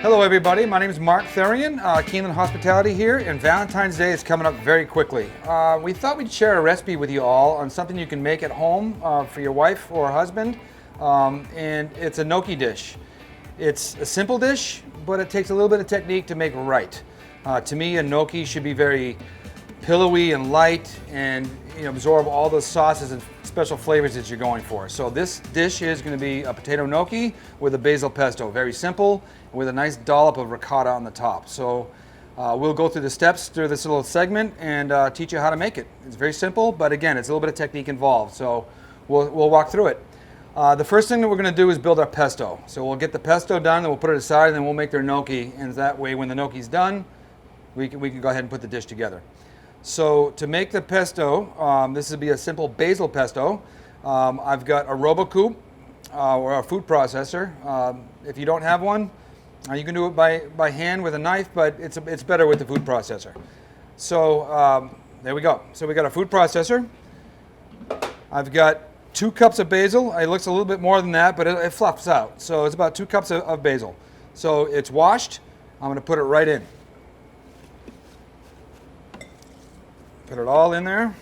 Hello everybody, my name is Marc Keeneland Hospitality here, and Valentine's Day is coming up very quickly. We thought we'd share a recipe with you all on something you can make at home for your wife or husband, and it's a gnocchi dish. It's a simple dish, but it takes a little bit of technique to make right. To me, a gnocchi should be very pillowy and light and absorb all those sauces and special flavors that you're going for. So this dish is going to be a potato gnocchi with a basil pesto. Very simple, with a nice dollop of ricotta on the top. So we'll go through the steps through this little segment and teach you how to make it. It's very simple, but again, it's a little bit of technique involved. So we'll walk through it. The first thing that we're going to do is build our pesto. So we'll get the pesto done, then we'll put it aside, and then we'll make their gnocchi. And that way, when the gnocchi's done, we can go ahead and put the dish together. So to make the pesto, this will be a simple basil pesto. I've got a RoboCoupe or a food processor. If you don't have one, you can do it by hand with a knife, but it's better with the food processor. So there we go. So we got a food processor. I've got 2 cups of basil. It looks a little bit more than that, but it fluffs out. So it's about 2 cups of basil. So it's washed. I'm going to put it right in. Put it all in there.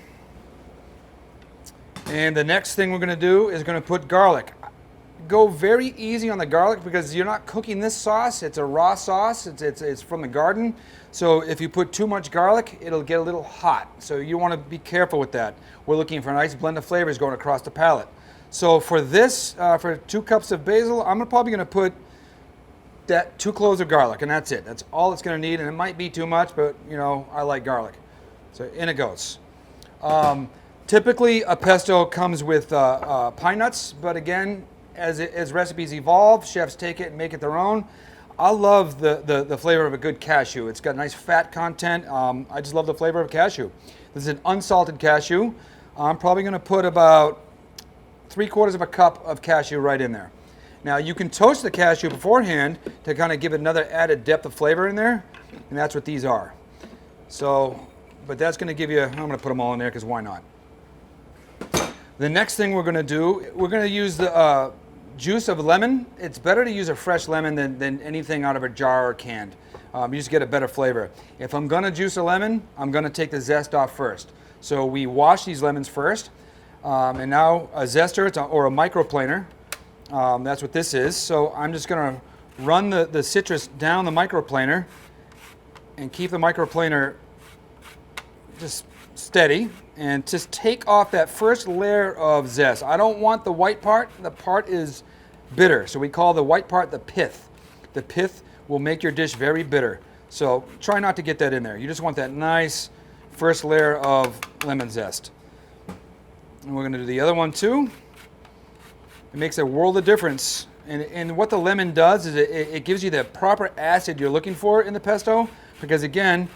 And the next thing we're going to do is going to put garlic. Go very easy on the garlic because you're not cooking this sauce. It's a raw sauce. It's from the garden. So if you put too much garlic, it'll get a little hot. So you want to be careful with that. We're looking for a nice blend of flavors going across the palate. So for this, for 2 cups of basil, I'm probably going to put 2 cloves of garlic, and that's it. That's all it's going to need, and it might be too much, but I like garlic. So in it goes. Typically, a pesto comes with pine nuts, but again, as recipes evolve, chefs take it and make it their own. I love the flavor of a good cashew. It's got nice fat content. I just love the flavor of cashew. This is an unsalted cashew. I'm probably going to put about 3/4 of a cup of cashew right in there. Now, you can toast the cashew beforehand to kind of give it another added depth of flavor in there, and that's what these are. So, but that's going to give you, I'm going to put them all in there because why not? The next thing we're going to do, we're going to use the juice of lemon. It's better to use a fresh lemon than anything out of a jar or canned. You just get a better flavor. If I'm going to juice a lemon, I'm going to take the zest off first. So we wash these lemons first. And now a zester or a microplaner, that's what this is. So I'm just going to run the citrus down the microplaner and keep the microplaner just steady, and just take off that first layer of zest. I don't want the white part. The part is bitter, so we call the white part the pith. The pith will make your dish very bitter, so try not to get that in there. You just want that nice first layer of lemon zest. And we're going to do the other one too. It makes a world of difference, and what the lemon does is it gives you the proper acid you're looking for in the pesto, because again,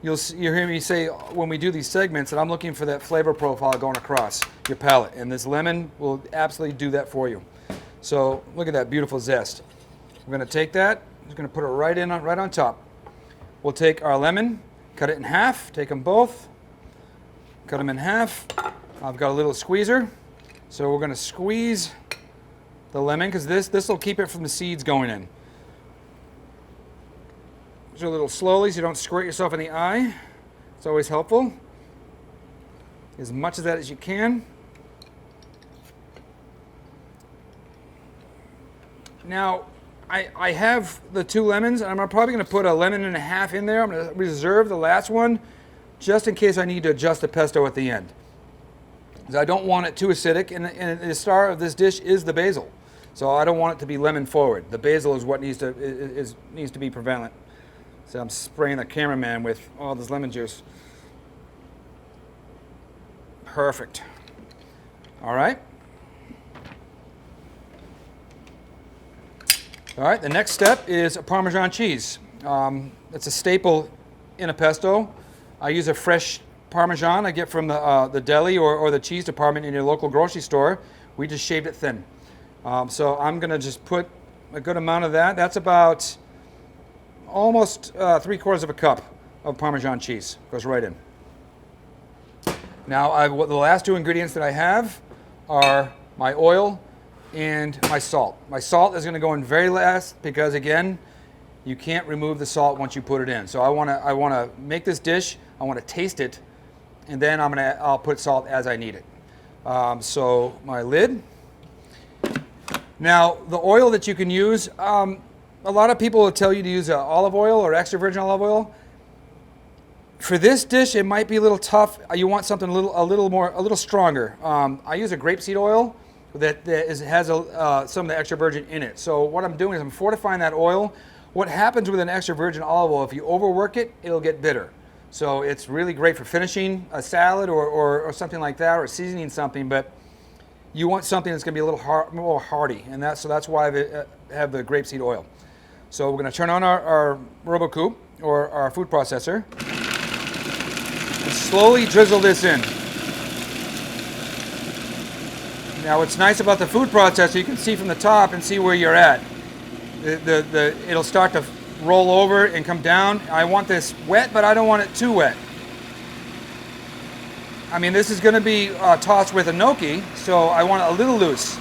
you'll hear me say when we do these segments that I'm looking for that flavor profile going across your palate, and this lemon will absolutely do that for you. So look at that beautiful zest. We're going to take that, just going to put it right on top. We'll take our lemon, cut it in half, take them both, cut them in half. I've got a little squeezer, so we're going to squeeze the lemon because this will keep it from the seeds going in. Do a little slowly so you don't squirt yourself in the eye. It's always helpful. As much of that as you can. Now, I have the 2 lemons, and I'm probably going to put a lemon and a half in there. I'm going to reserve the last one just in case I need to adjust the pesto at the end, because I don't want it too acidic, and the star of this dish is the basil. So I don't want it to be lemon forward. The basil is what needs to be prevalent. So I'm spraying the cameraman with all this lemon juice. Perfect. All right. All right, the next step is a Parmesan cheese. It's a staple in a pesto. I use a fresh Parmesan I get from the deli or the cheese department in your local grocery store. We just shaved it thin. So I'm going to just put a good amount of that. That's about almost 3/4 of a cup of Parmesan cheese. Goes right in. Now, the last 2 ingredients that I have are my oil and my salt. My salt is going to go in very last because, again, You can't remove the salt once you put it in. So I want to make this dish. I want to taste it, and then I'll put salt as I need it. So my lid. Now the oil that you can use. A lot of people will tell you to use olive oil or extra virgin olive oil. For this dish, it might be a little tough. You want something a little stronger. I use a grapeseed oil that has some of the extra virgin in it. So what I'm doing is I'm fortifying that oil. What happens with an extra virgin olive oil, if you overwork it, it'll get bitter. So it's really great for finishing a salad or something like that, or seasoning something. But you want something that's going to be a little more hearty, and that's why I have the grapeseed oil. So we're going to turn on our RoboCoupe or our food processor and slowly drizzle this in. Now what's nice about the food processor, you can see from the top and see where you're at. It'll start to roll over and come down. I want this wet, but I don't want it too wet. I mean, this is going to be tossed with a gnocchi, so I want it a little loose.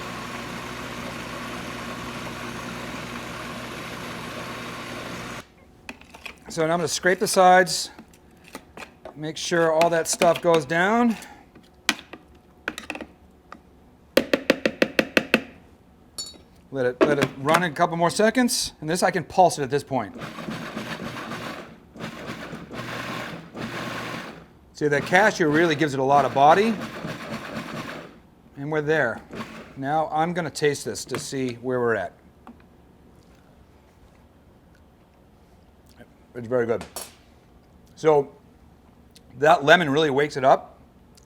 So now I'm going to scrape the sides, make sure all that stuff goes down. Let it run a couple more seconds, and this I can pulse it at this point. See, that cashew really gives it a lot of body, and we're there. Now I'm going to taste this to see where we're at. It's very good. So that lemon really wakes it up.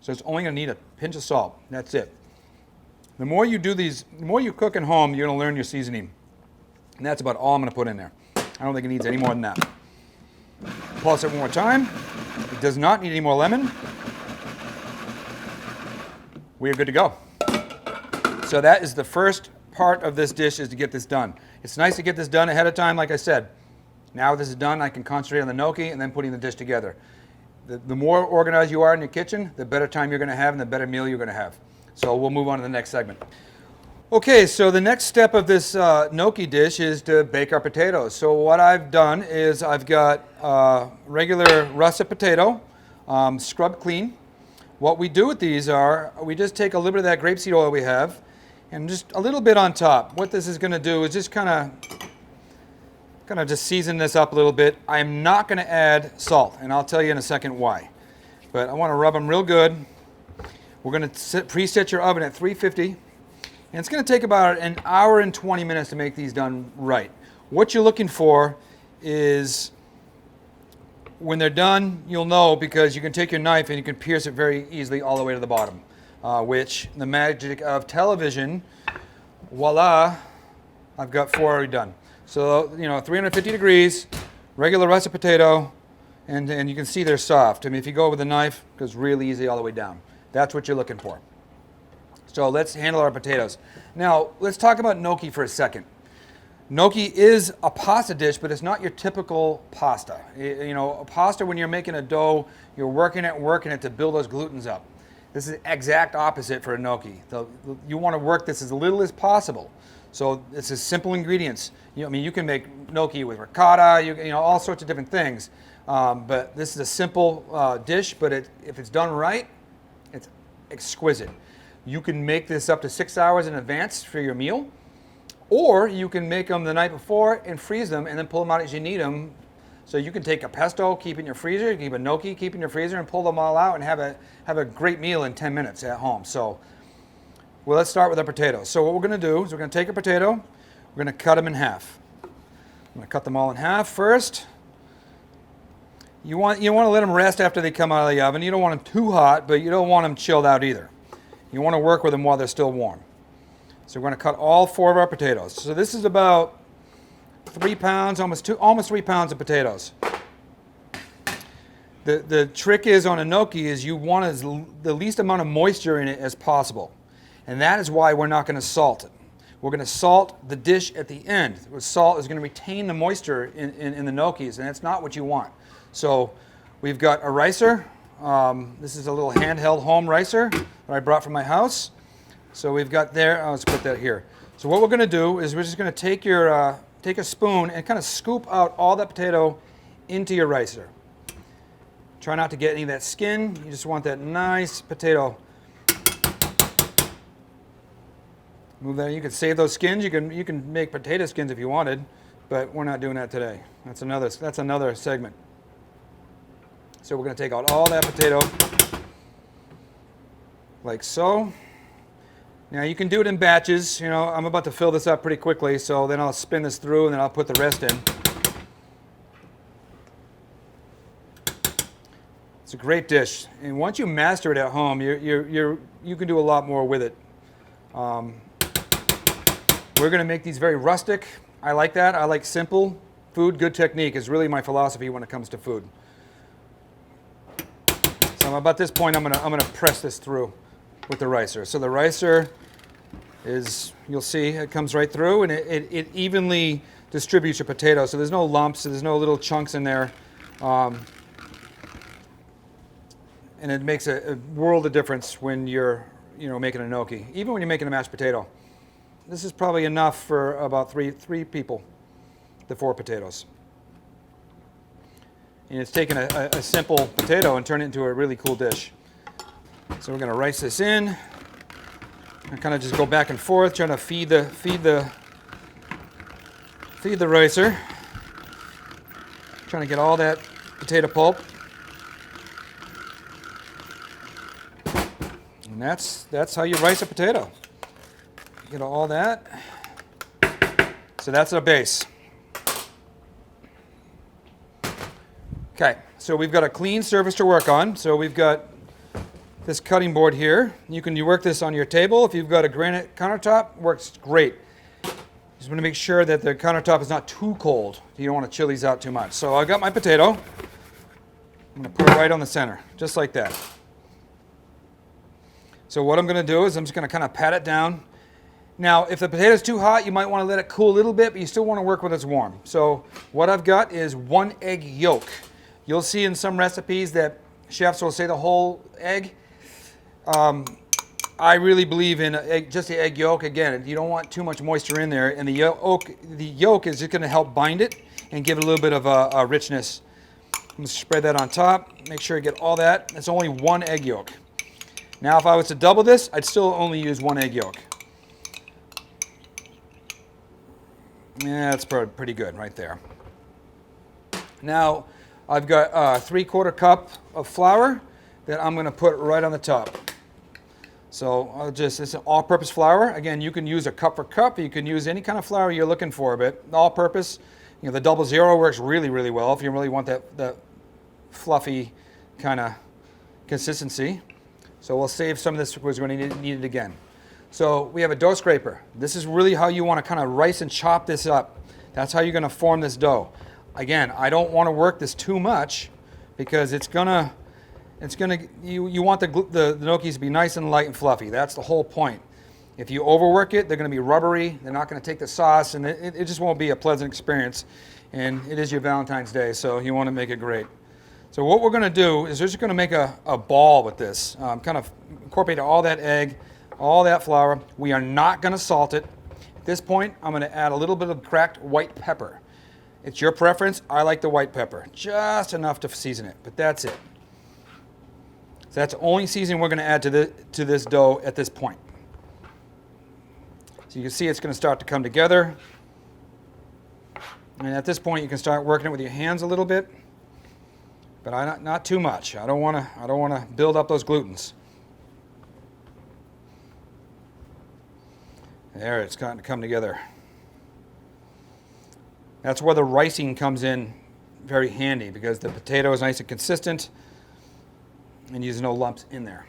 So it's only going to need a pinch of salt. That's it. The more you do these, the more you cook at home, you're going to learn your seasoning. And that's about all I'm going to put in there. I don't think it needs any more than that. Pulse it one more time. It does not need any more lemon. We are good to go. So that is the first part of this dish, is to get this done. It's nice to get this done ahead of time, like I said. Now this is done, I can concentrate on the gnocchi and then putting the dish together. The more organized you are in your kitchen, the better time you're going to have and the better meal you're going to have. So we'll move on to the next segment. Okay, so the next step of this gnocchi dish is to bake our potatoes. So what I've done is I've got regular russet potato, scrubbed clean. What we do with these are, we just take a little bit of that grapeseed oil we have and just a little bit on top. What this is going to do is just kind of just season this up a little bit. I'm not going to add salt, and I'll tell you in a second why. But I want to rub them real good. We're going to preset your oven at 350, and it's going to take about an hour and 20 minutes to make these done right. What you're looking for is, when they're done, you'll know, because you can take your knife and you can pierce it very easily all the way to the bottom, which the magic of television, voila, I've got 4 already done. So, 350 degrees, regular russet potato, and you can see they're soft. I mean, if you go with a knife, it goes really easy all the way down. That's what you're looking for. So let's handle our potatoes. Now, let's talk about gnocchi for a second. Gnocchi is a pasta dish, but it's not your typical pasta. A pasta, when you're making a dough, you're working it to build those glutens up. This is the exact opposite for a gnocchi. You want to work this as little as possible. So it's a simple ingredients. You can make gnocchi with ricotta, all sorts of different things. But this is a simple dish, but if it's done right, it's exquisite. You can make this up to 6 hours in advance for your meal, or you can make them the night before and freeze them and then pull them out as you need them. So you can take a pesto, keep in your freezer, you can keep a gnocchi, keep in your freezer, and pull them all out and have a great meal in 10 minutes at home. So, well, let's start with our potatoes. So what we're going to do is we're going to take a potato, we're going to cut them in half. I'm going to cut them all in half first. You want to let them rest after they come out of the oven. You don't want them too hot, but you don't want them chilled out either. You want to work with them while they're still warm. So we're going to cut all 4 of our potatoes. So this is about 3 pounds, almost 3 pounds of potatoes. The trick is on a gnocchi is you want the least amount of moisture in it as possible. And that is why we're not going to salt it. We're going to salt the dish at the end. Salt is going to retain the moisture in the gnocchis, and that's not what you want. So we've got a ricer. This is a little handheld home ricer that I brought from my house. So we've got there, let's put that here. So what we're going to do is we're just going to take your take a spoon and kind of scoop out all that potato into your ricer. Try not to get any of that skin. You just want that nice potato. Move that. You can save those skins. You can make potato skins if you wanted, but we're not doing that today. That's another segment. So we're going to take out all that potato like so. Now you can do it in batches. You know, I'm about to fill this up pretty quickly, so then I'll spin this through and then I'll put the rest in. It's a great dish, and once you master it at home, you can do a lot more with it. We're going to make these very rustic. I like that. I like simple food. Good technique is really my philosophy when it comes to food. So about this point, I'm gonna press this through with the ricer. So the ricer is, you'll see, it comes right through, and it evenly distributes your potato. So there's no lumps, so there's no little chunks in there. And it makes a world of difference when you're, making a gnocchi. Even when you're making a mashed potato. This is probably enough for about three people, the 4 potatoes. And it's taken a simple potato and turned it into a really cool dish. So we're going to rice this in and kind of just go back and forth, trying to feed the ricer, trying to get all that potato pulp. And that's how you rice a potato. Get all that. So that's our base. Okay, so we've got a clean surface to work on. So we've got this cutting board here. You work this on your table. If you've got a granite countertop, works great. Just want to make sure that the countertop is not too cold. You don't want to chill these out too much. So I got my potato. I'm going to put it right on the center, just like that. So what I'm going to do is I'm just going to kind of pat it down. Now, if the potato is too hot, you might want to let it cool a little bit, but you still want to work when it's warm. So what I've got is 1 egg yolk. You'll see in some recipes that chefs will say the whole egg. I really believe in just the egg yolk. Again, you don't want too much moisture in there, and the yolk is just going to help bind it and give it a little bit of a richness. I'm going to spread that on top. Make sure you get all that. It's only 1 egg yolk. Now, if I was to double this, I'd still only use 1 egg yolk. Yeah, that's pretty good right there. Now, I've got a 3/4 cup of flour that I'm going to put right on the top. So it's an all-purpose flour. Again, you can use a cup for cup. You can use any kind of flour you're looking for, but all-purpose, the 00 works really, really well if you really want that fluffy kind of consistency. So we'll save some of this because we're going to need it again. So we have a dough scraper. This is really how you want to kind of rice and chop this up. That's how you're going to form this dough. Again, I don't want to work this too much because you want the gnocchis to be nice and light and fluffy. That's the whole point. If you overwork it, they're going to be rubbery. They're not going to take the sauce, and it just won't be a pleasant experience. And it is your Valentine's Day, so you want to make it great. So what we're going to do is we're just going to make a ball with this. Kind of incorporate all that egg, all that flour. We are not going to salt it. At this point, I'm going to add a little bit of cracked white pepper. It's your preference. I like the white pepper. Just enough to season it, but that's it. So that's the only seasoning we're going to add to this dough at this point. So you can see it's going to start to come together. And at this point, you can start working it with your hands a little bit. But not too much. I don't want to build up those glutens. There, it's starting to come together. That's where the ricing comes in very handy because the potato is nice and consistent and there's no lumps in there.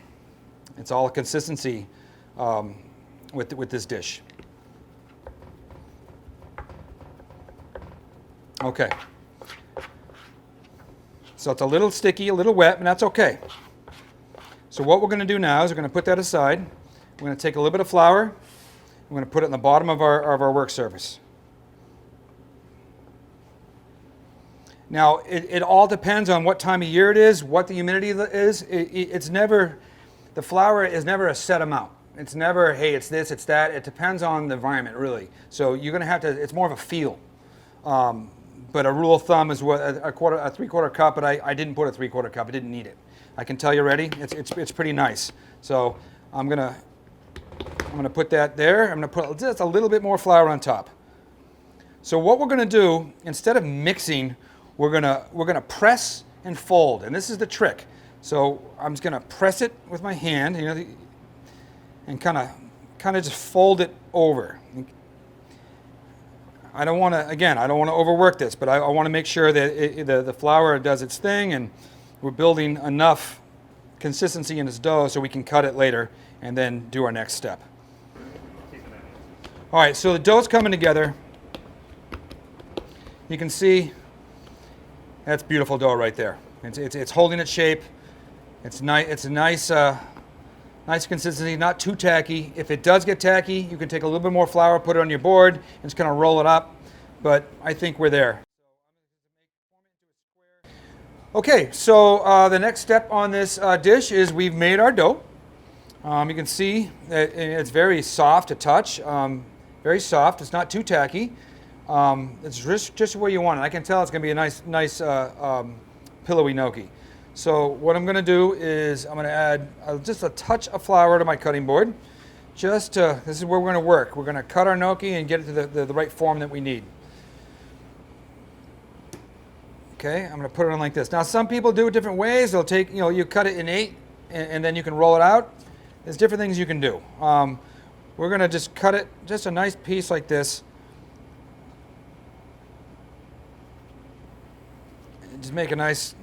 It's all a consistency with this dish. Okay. So it's a little sticky, a little wet, and that's okay. So what we're going to do now is we're going to put that aside. We're going to take a little bit of flour. We're going to put it in the bottom of our work surface. Now, it all depends on what time of year it is, what the humidity is. The flour is never a set amount. It's never, hey, it's this, it's that. It depends on the environment, really. So you're going to have to, it's more of a feel. But a rule of thumb is what a 3/4 cup. But I didn't put a 3/4 cup. I didn't need it. I can tell you ready. It's pretty nice. So I'm gonna put that there. I'm gonna put just a little bit more flour on top. So what we're gonna do, instead of mixing, we're gonna press and fold, and this is the trick. So I'm just gonna press it with my hand, and kind of just fold it over. I don't want to overwork this, but I want to make sure that the flour does its thing, and we're building enough consistency in this dough so we can cut it later and then do our next step. All right, so the dough's coming together. You can see that's beautiful dough right there. It's holding its shape. It's nice. It's a nice consistency, not too tacky. If it does get tacky, you can take a little bit more flour, put it on your board, and just kind of roll it up. But I think we're there. Okay, so the next step on this dish is we've made our dough. You can see that it's very soft to touch, very soft. It's not too tacky. It's just where you want it. I can tell it's going to be a nice pillowy gnocchi. So what I'm going to do is I'm going to add just a touch of flour to my cutting board. This is where we're going to work. We're going to cut our gnocchi and get it to the right form that we need. Okay, I'm going to put it on like this. Now some people do it different ways. They'll take, you cut it in 8 and then you can roll it out. There's different things you can do. We're going to just cut it, just a nice piece like this. Just make a nice,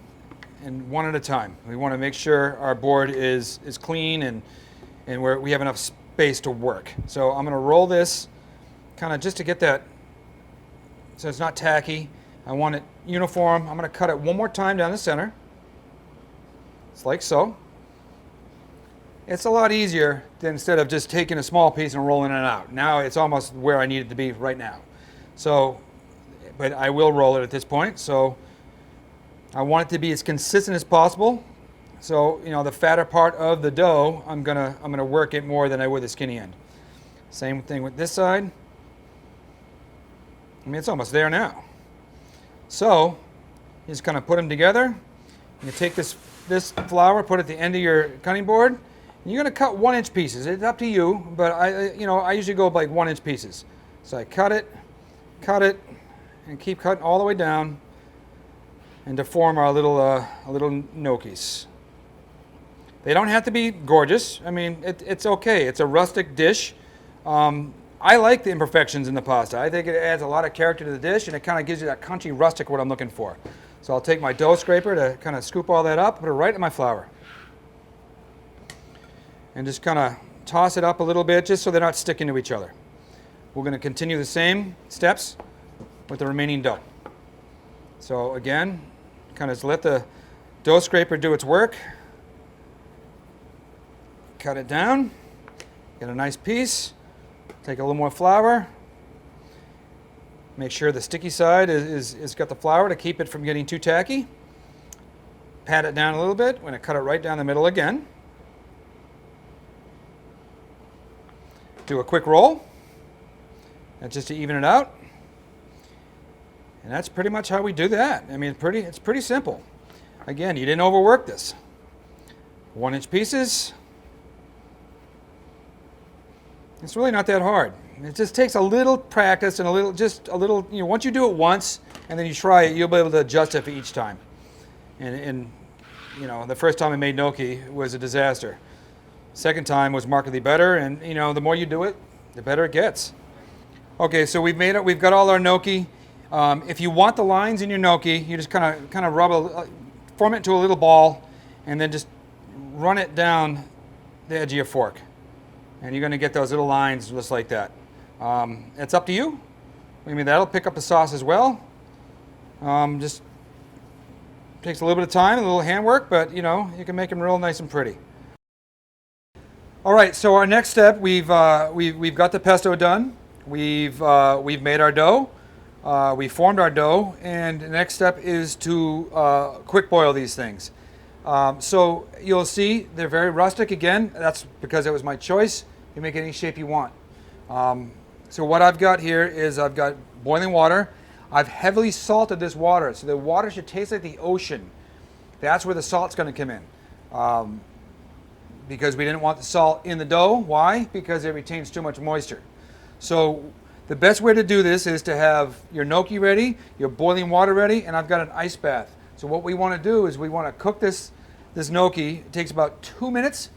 and one at a time. We want to make sure our board is clean and we have enough space to work. So I'm going to roll this kind of just to get that so it's not tacky. I want it uniform. I'm going to cut it one more time down the center. It's like so. It's a lot easier than instead of just taking a small piece and rolling it out. Now it's almost where I need it to be right now. So, but I will roll it at this point. So I want it to be as consistent as possible. So, the fatter part of the dough, I'm gonna work it more than I would the skinny end. Same thing with this side. I mean, it's almost there now. So, you just kind of put them together. You take this flour, put it at the end of your cutting board, and you're gonna cut 1-inch pieces. It's up to you, but I usually go like 1-inch pieces. So I cut it, and keep cutting all the way down, and to form our little gnocchis. They don't have to be gorgeous. I mean, it's okay. It's a rustic dish. I like the imperfections in the pasta. I think it adds a lot of character to the dish, and it kind of gives you that crunchy rustic what I'm looking for. So I'll take my dough scraper to kind of scoop all that up, put it right in my flour. And just kind of toss it up a little bit just so they're not sticking to each other. We're going to continue the same steps with the remaining dough. So again, kind of let the dough scraper do its work. Cut it down, get a nice piece, take a little more flour. Make sure the sticky side is got the flour to keep it from getting too tacky. Pat it down a little bit. We're going to cut it right down the middle again. Do a quick roll. That's just to even it out. And that's pretty much how we do that. I mean, it's pretty simple. Again, you didn't overwork this. 1-inch pieces. It's really not that hard. It just takes a little practice and a little, once you do it once and then you try it, you'll be able to adjust it for each time. And the first time I made gnocchi was a disaster. Second time was markedly better, and the more you do it, the better it gets. Okay, so we've made it. We've got all our gnocchi. If you want the lines in your gnocchi, you just kind of form it into a little ball, and then just run it down the edge of your fork. And you're going to get those little lines just like that. It's up to you. I mean, that'll pick up the sauce as well. Just takes a little bit of time, a little handwork, but you can make them real nice and pretty. All right, so our next step, we've got the pesto done. We've made our dough. We formed our dough, and the next step is to quick boil these things. So you'll see they're very rustic again. That's because it was my choice. You make it any shape you want. So what I've got here is I've got boiling water. I've heavily salted this water, so the water should taste like the ocean. That's where the salt's going to come in. Because we didn't want the salt in the dough. Why? Because it retains too much moisture. So the best way to do this is to have your gnocchi ready, your boiling water ready, and I've got an ice bath. So what we want to do is we want to cook this gnocchi. It takes about 2 minutes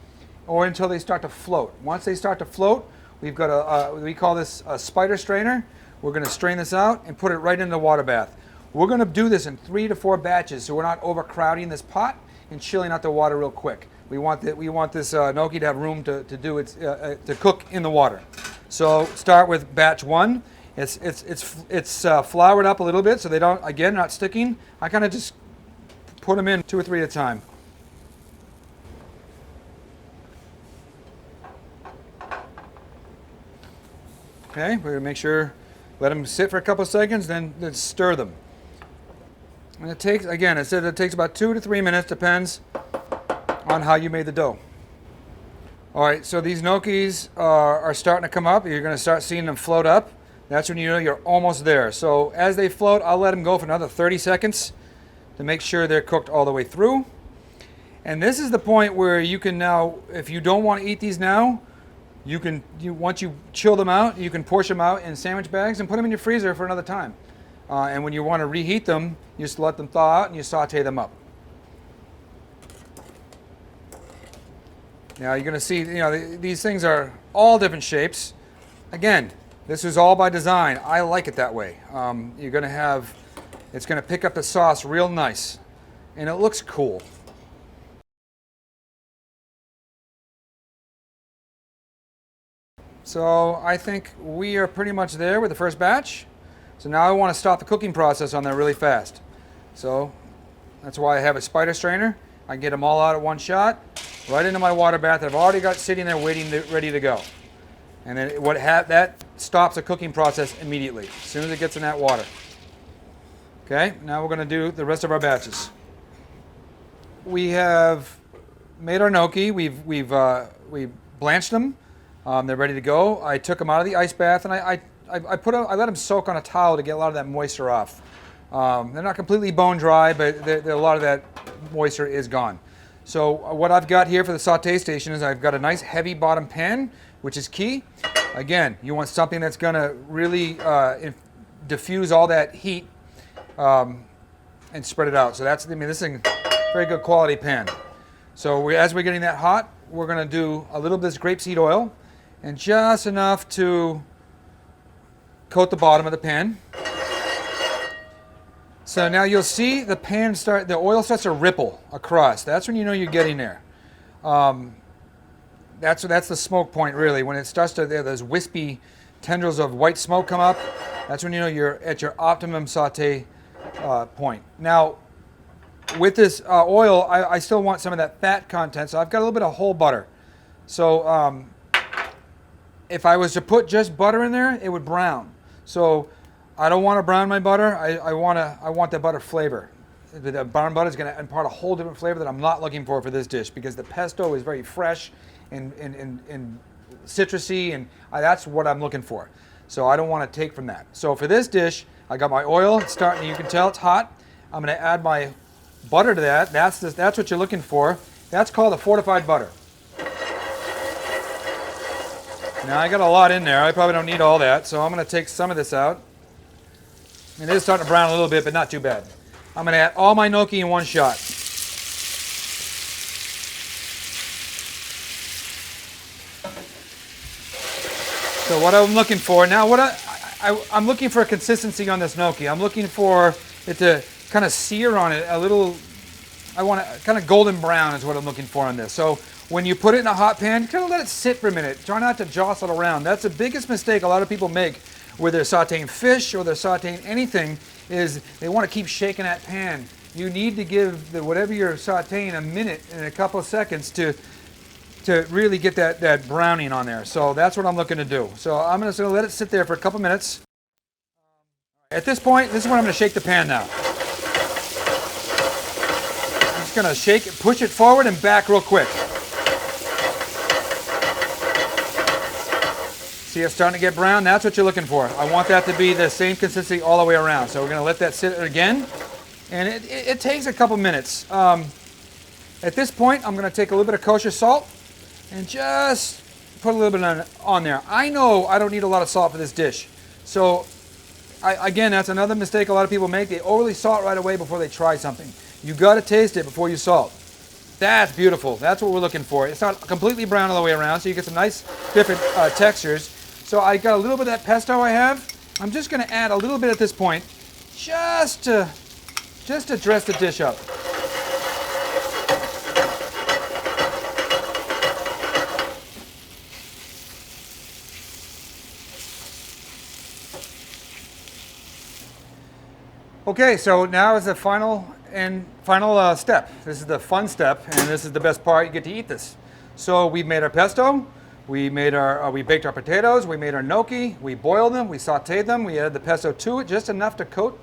or until they start to float. Once they start to float, we've got we call this a spider strainer. We're going to strain this out and put it right into the water bath. We're going to do this in 3 to 4 batches so we're not overcrowding this pot and chilling out the water real quick. We want this gnocchi to have room to cook in the water. So start with batch 1. It's floured up a little bit so they don't, again, not sticking. I kind of just put them in 2 or 3 at a time. Okay, we're gonna make sure, let them sit for a couple of seconds, then stir them. And it takes, again, I said it takes about 2 to 3 minutes, depends on how you made the dough. All right, so these gnocchis are starting to come up. You're gonna start seeing them float up. That's when you know you're almost there. So as they float, I'll let them go for another 30 seconds to make sure they're cooked all the way through. And this is the point where you can now, if you don't want to eat these now, once you chill them out, you can portion them out in sandwich bags and put them in your freezer for another time. And when you want to reheat them, you just let them thaw out and you saute them up. Now you're going to see, these things are all different shapes. Again, this is all by design. I like it that way. You're going to have, it's going to pick up the sauce real nice, and it looks cool. So I think we are pretty much there with the first batch. So now I want to stop the cooking process on there really fast. So that's why I have a spider strainer. I can get them all out at one shot, right into my water bath that I've already got sitting there waiting, ready to go. And then that stops the cooking process immediately, as soon as it gets in that water. Okay, now we're going to do the rest of our batches. We have made our gnocchi. We've blanched them. They're ready to go. I took them out of the ice bath and I let them soak on a towel to get a lot of that moisture off. They're not completely bone dry, but a lot of that moisture is gone. So what I've got here for the saute station is I've got a nice heavy bottom pan, which is key. Again, you want something that's going to really diffuse all that heat and spread it out. So this is a very good quality pan. So as we're getting that hot, we're going to do a little bit of this grapeseed oil, and just enough to coat the bottom of the pan. So now you'll see the oil starts to ripple across. That's when you know you're getting there. That's the smoke point really. When it starts to, those wispy tendrils of white smoke come up, that's when you know you're at your optimum saute point. Now, with this oil, I still want some of that fat content, so I've got a little bit of whole butter. So if I was to put just butter in there, it would brown. So I don't want to brown my butter. I want that butter flavor. The brown butter is going to impart a whole different flavor that I'm not looking for this dish, because the pesto is very fresh and citrusy, and that's what I'm looking for. So I don't want to take from that. So for this dish, I got my oil. It's starting. You can tell it's hot. I'm going to add my butter to that. That's what you're looking for. That's called a fortified butter. Now I got a lot in there. I probably don't need all that, so I'm going to take some of this out. And it is starting to brown a little bit, but not too bad. I'm going to add all my gnocchi in one shot. So what I'm looking for now, I'm looking for a consistency on this gnocchi. I'm looking for it to kind of sear on it a little. I want it kind of golden brown is what I'm looking for on this. So when you put it in a hot pan, kind of let it sit for a minute. Try not to jostle it around. That's the biggest mistake a lot of people make where they're sauteing fish or they're sauteing anything, is they want to keep shaking that pan. You need to give whatever you're sauteing a minute and a couple of seconds to really get that browning on there. So that's what I'm looking to do. So I'm just going to let it sit there for a couple minutes. At this point, this is when I'm going to shake the pan now. I'm just going to shake it, push it forward and back real quick. See, it's starting to get brown. That's what you're looking for. I want that to be the same consistency all the way around. So we're going to let that sit again. And it takes a couple minutes. At this point, I'm going to take a little bit of kosher salt and just put a little bit on there. I know I don't need a lot of salt for this dish. So, again, that's another mistake a lot of people make. They overly salt right away before they try something. You got to taste it before you salt. That's beautiful. That's what we're looking for. It's not completely brown all the way around, so you get some nice different textures. So I got a little bit of that pesto I have. I'm just going to add a little bit at this point, just to dress the dish up. Okay, so now is the final step. This is the fun step, and this is the best part. You get to eat this. So we've made our pesto. We baked our potatoes. We made our gnocchi. We boiled them. We sautéed them. We added the pesto to it, just enough to coat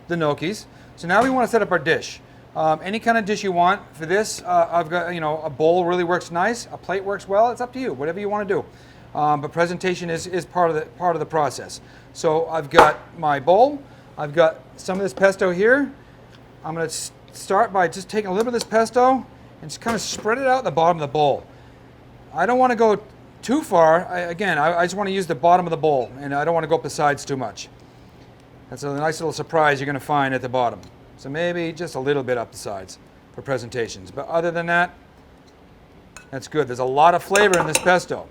the gnocchis. So now we want to set up our dish. Any kind of dish you want for this. I've got, a bowl really works nice. A plate works well. It's up to you. Whatever you want to do. But presentation is part of the process. So I've got my bowl. I've got some of this pesto here. I'm going to start by just taking a little bit of this pesto and just kind of spread it out at the bottom of the bowl. I don't want to go too far. I just want to use the bottom of the bowl, and I don't want to go up the sides too much. That's a nice little surprise you're going to find at the bottom. So maybe just a little bit up the sides for presentations. But other than that, that's good. There's a lot of flavor in this pesto.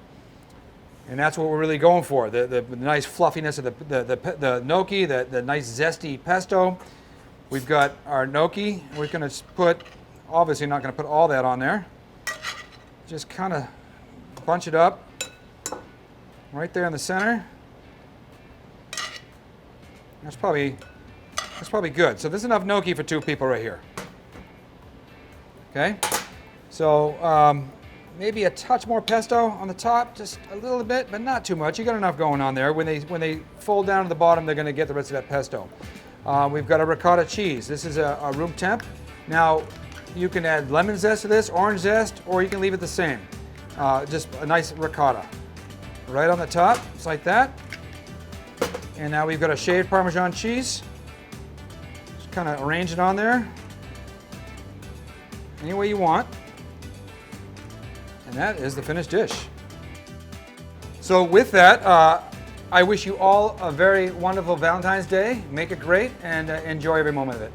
And that's what we're really going for, the nice fluffiness of the gnocchi, the nice zesty pesto. We've got our gnocchi. We're going to put, obviously not going to put all that on there. Just kind of bunch it up right there in the center. That's probably good. So there's enough gnocchi for 2 people right here. Okay, so maybe a touch more pesto on the top, just a little bit, but not too much. You got enough going on there. When they fold down to the bottom, they're going to get the rest of that pesto. We've got a ricotta cheese. This is a room temp. Now, you can add lemon zest to this, orange zest, or you can leave it the same. Just a nice ricotta. Right on the top, just like that. And now we've got a shaved Parmesan cheese. Just kind of arrange it on there. Any way you want. And that is the finished dish. So with that, I wish you all a very wonderful Valentine's Day. Make it great and enjoy every moment of it.